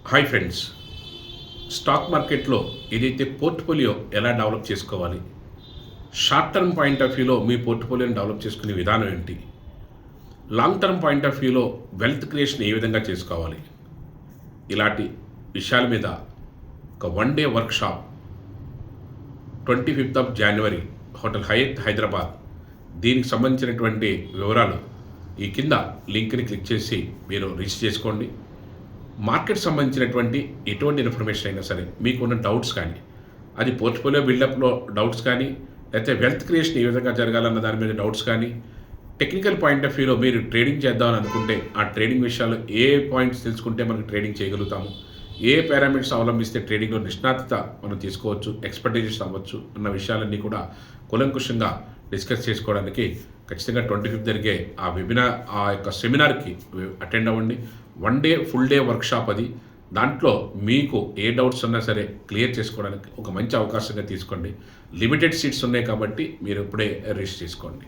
Hi friends, stock మార్కెట్లో ఏదైతే portfolio ఎలా డెవలప్ చేసుకోవాలి, షార్ట్ టర్మ్ పాయింట్ ఆఫ్ వ్యూలో మీ పోర్ట్ఫోలియోని డెవలప్ చేసుకునే విధానం ఏంటి, లాంగ్ టర్మ్ పాయింట్ ఆఫ్ వ్యూలో వెల్త్ క్రియేషన్ ఏ విధంగా చేసుకోవాలి, ఇలాంటి విషయాల మీద ఒక 1 day workshop 25th of January hotel Hyatt Hyderabad. దీనికి సంబంధించినటువంటి వివరాలు ఈ కింద లింక్ని క్లిక్ చేసి మీరు రిజిస్టర్ చేసుకోండి. మార్కెట్ సంబంధించినటువంటి ఎటువంటి ఇన్ఫర్మేషన్ అయినా సరే, మీకున్న డౌట్స్ కానీ, అది పోర్ట్ఫోలియో బిల్డప్లో డౌట్స్ కానీ, లేకపోతే వెల్త్ క్రియేషన్ ఏ విధంగా జరగాలన్న దాని మీద డౌట్స్ కానీ, టెక్నికల్ పాయింట్ ఆఫ్ వ్యూలో మీరు ట్రేడింగ్ చేద్దామని అనుకుంటే ఆ ట్రేడింగ్ విషయాల్లో ఏ పాయింట్స్ తెలుసుకుంటే మనకి ట్రేడింగ్ చేయగలుగుతాము, ఏ పారామీటర్స్ అవలంబిస్తే ట్రేడింగ్లో నిష్ణాతత మనం తీసుకోవచ్చు, ఎక్స్పర్టైజెస్ అవ్వచ్చు అన్న విషయాలన్నీ కూడా కూలంకుషంగా డిస్కస్ చేసుకోవడానికి ఖచ్చితంగా 25th జరిగే ఆ యొక్క సెమినార్కి అటెండ్ అవ్వండి. 1 డే ఫుల్ డే వర్క్షాప్ అది. దాంట్లో మీకు ఏ డౌట్స్ ఉన్నా సరే క్లియర్ చేసుకోవడానికి ఒక మంచి అవకాశంగా తీసుకోండి. లిమిటెడ్ సీట్స్ ఉన్నాయి కాబట్టి మీరు ఇప్పుడే రిజిస్టర్ చేసుకోండి.